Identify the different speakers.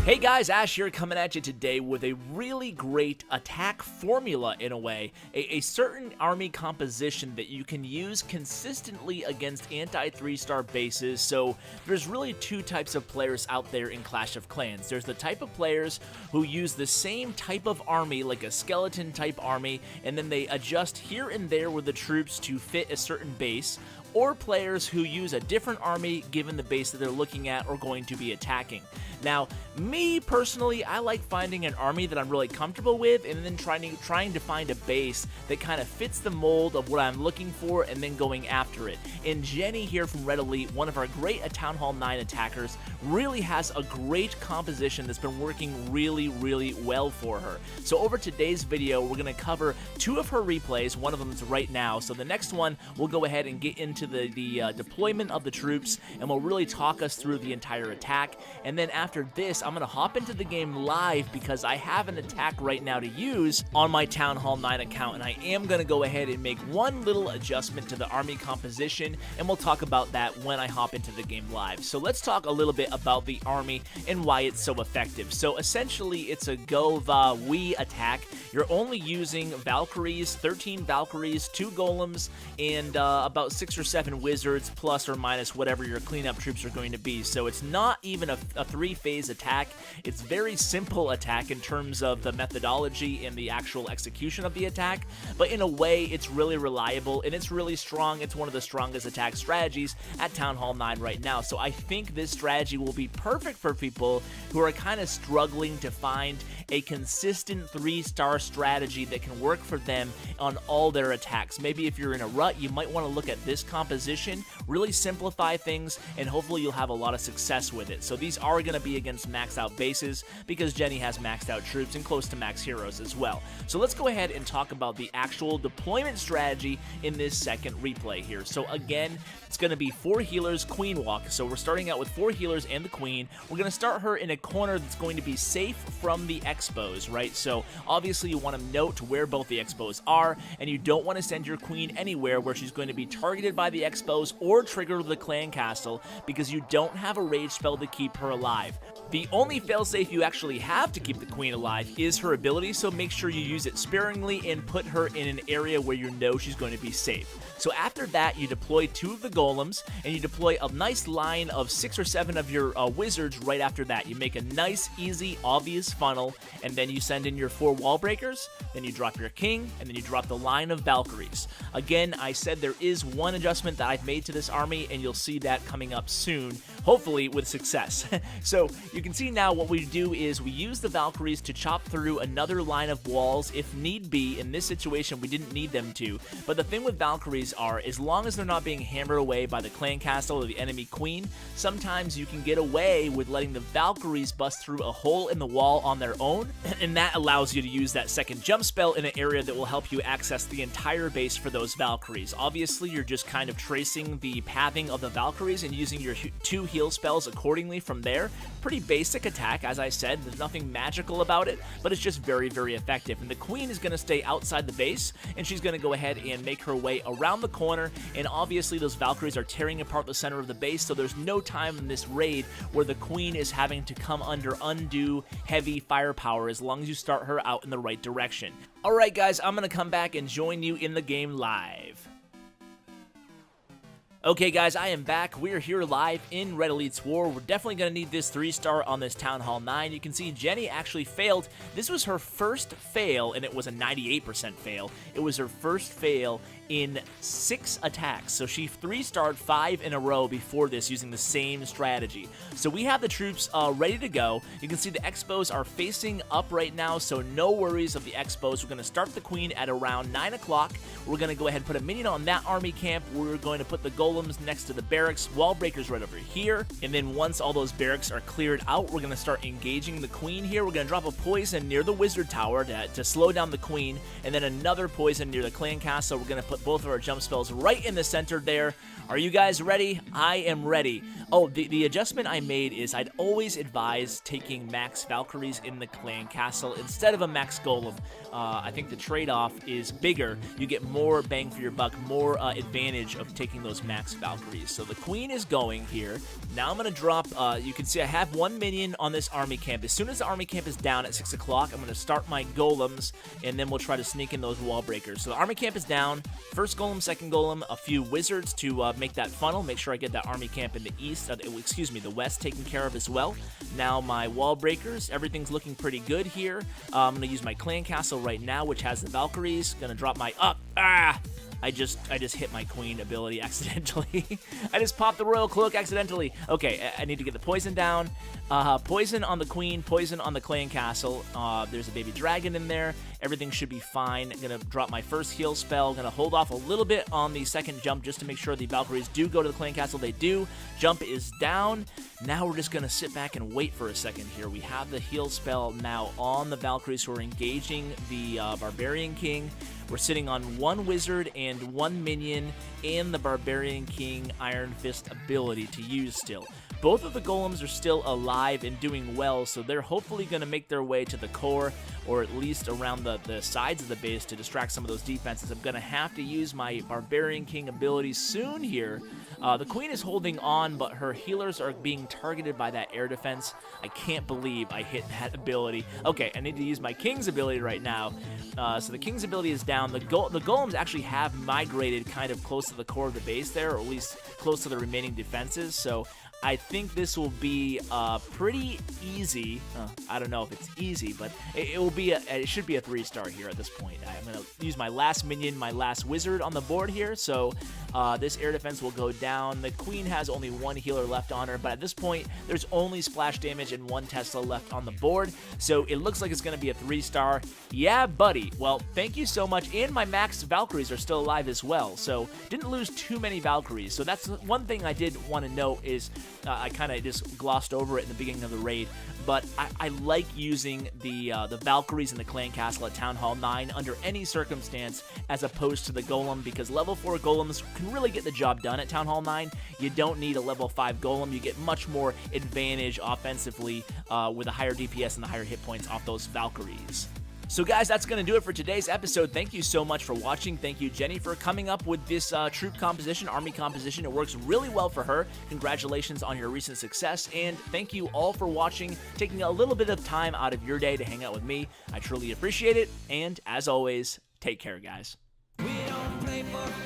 Speaker 1: Hey guys, Ash here coming at you today with a really great attack formula in a way, a certain army composition that you can use consistently against anti-3-star bases. So there's really two types of players out there in Clash of Clans. There's the type of players who use the same type of army, like a skeleton type army, and then they adjust here and there with the troops to fit a certain base, or players who use a different army given the base that they're looking at or going to be attacking. Now, me personally, I like finding an army that I'm really comfortable with and then trying to find a base that kind of fits the mold of what I'm looking for and then going after it. And Jenny here from Red Elite, one of our great Town Hall 9 attackers, really has a great composition that's been working really well for her. So over today's video, we're going to cover two of her replays. One of them is right now. So the next one, we'll go ahead and get into the deployment of the troops, and we'll really talk us through the entire attack. And then after this, I'm going to hop into the game live because I have an attack right now to use on my Town Hall 9 account, and I am going to go ahead and make one little adjustment to the army composition, and we'll talk about that when I hop into the game live. So let's talk a little bit about the army and why it's so effective. So essentially, it's a go the we attack. You're only using Valkyries, 13 Valkyries, 2 Golems, and about 6 or 7 Wizards, plus or minus whatever your cleanup troops are going to be. So it's not even a 3-phase attack. It's very simple attack in terms of the methodology and the actual execution of the attack, but in a way, it's really reliable and it's really strong. It's one of the strongest attack strategies at Town Hall 9 right now. So I think this strategy will be perfect for people who are kind of struggling to find a consistent 3-star strategy that can work for them on all their attacks. Maybe if you're in a rut, you might want to look at this composition, really simplify things, and hopefully you'll have a lot of success with it. So these are going to be against maxed out bases because Jenny has maxed out troops and close to max heroes as well. So let's go ahead and talk about the actual deployment strategy in this second replay here. So again, it's going to be 4 healers, queen walk. So we're starting out with 4 healers and the queen. We're going to start her in a corner that's going to be safe from the expos, right? So obviously you want to note where both the expos are, and you don't want to send your queen anywhere where she's going to be targeted by the expos or trigger the clan castle because you don't have a rage spell to keep her alive. The only failsafe you actually have to keep the queen alive is her ability, so make sure you use it sparingly and put her in an area where you know she's going to be safe. So after that, you deploy 2 of the golems, and you deploy a nice line of 6 or 7 of your wizards right after that. You make a nice, easy, obvious funnel, and then you send in your 4 wall breakers, then you drop your king, and then you drop the line of Valkyries. Again, I said there is one adjustment that I've made to this army, and you'll see that coming up soon, hopefully with success. So you can see now what we do is we use the Valkyries to chop through another line of walls if need be. In this situation, we didn't need them to, but the thing with Valkyries are, as long as they're not being hammered away by the clan castle or the enemy queen, sometimes you can get away with letting the Valkyries bust through a hole in the wall on their own, and that allows you to use that second jump spell in an area that will help you access the entire base for those Valkyries. Obviously, you're just kind of tracing the pathing of the Valkyries and using your 2 heal spells accordingly from there. Pretty basic attack, as I said. There's nothing magical about it, but it's just very effective. And the queen is going to stay outside the base, and she's going to go ahead and make her way around the corner, and obviously those Valkyries are tearing apart the center of the base, so there's no time in this raid where the queen is having to come under undue heavy firepower as long as you start her out in the right direction. Alright guys, I'm going to come back and join you in the game live. Okay guys, I am back. We're here live in Red Elite's War. We're definitely going to need this 3-star on this Town Hall 9. You can see Jenny actually failed. This was her first fail, and it was a 98% fail. It was her first fail in 6 attacks. So she 3-starred 5 in a row before this using the same strategy. So we have the troops ready to go. You can see the expos are facing up right now, so no worries of the expos. We're going to start the queen at around 9 o'clock. We're going to go ahead and put a minion on that army camp. We're going to put the golems next to the barracks, wall breakers right over here, and then once all those barracks are cleared out, we're going to start engaging the queen here. We're going to drop a poison near the wizard tower to slow down the queen, and then another poison near the clan castle. We're going to put put both of our jump spells right in the center there. Are you guys ready? I am ready. Oh, the adjustment I made is I'd always advise taking max Valkyries in the clan castle instead of a max golem. I think the trade-off is bigger. You get more bang for your buck, more advantage of taking those max Valkyries. So the queen is going here. Now I'm going to drop, you can see I have one minion on this army camp. As soon as the army camp is down at 6 o'clock, I'm going to start my golems, and then we'll try to sneak in those wall breakers. So the army camp is down. First golem, second golem, a few wizards to make that funnel. Make sure I get that army camp in the east, the west taken care of as well. Now my wall breakers, everything's looking pretty good here. I'm going to use my clan castle right now, which has the Valkyries. Going to drop my I just hit my queen ability accidentally. I just popped the royal cloak accidentally. Okay, I need to get the poison down. Poison on the queen, poison on the clan castle. There's a baby dragon in there. Everything should be fine. I'm gonna drop my first heal spell. Gonna hold off a little bit on the second jump just to make sure the Valkyries do go to the clan castle. They do. Jump is down. Now we're just gonna sit back and wait for a second here. We have the heal spell now on the Valkyries who are engaging the Barbarian King. We're sitting on one wizard and one minion and the Barbarian King Iron Fist ability to use still. Both of the golems are still alive and doing well, so they're hopefully going to make their way to the core, or at least around the sides of the base to distract some of those defenses. I'm going to have to use my Barbarian King ability soon here. The queen is holding on, but her healers are being targeted by that air defense. I can't believe I hit that ability. Okay, I need to use my king's ability right now. So the king's ability is down. The golems actually have migrated kind of close to the core of the base there, or at least close to the remaining defenses. So I think this will be pretty easy. I don't know if it's easy, but it should be a 3-star here at this point. I'm going to use my last minion, my last wizard on the board here, so this air defense will go down. The queen has only one healer left on her, but at this point, there's only splash damage and one Tesla left on the board, so it looks like it's going to be a 3-star. Yeah, buddy. Well, thank you so much, and my max Valkyries are still alive as well, so didn't lose too many Valkyries. So that's one thing I did want to note is I kind of just glossed over it in the beginning of the raid, but I like using the Valkyries in the clan castle at Town Hall 9 under any circumstance as opposed to the golem, because level 4 golems can really get the job done at Town Hall 9. You don't need a level 5 golem. You get much more advantage offensively with a higher DPS and the higher hit points off those Valkyries. So guys, that's going to do it for today's episode. Thank you so much for watching. Thank you, Jenny, for coming up with this troop composition, army composition. It works really well for her. Congratulations on your recent success, and thank you all for watching, taking a little bit of time out of your day to hang out with me. I truly appreciate it, and as always, take care, guys. We don't play for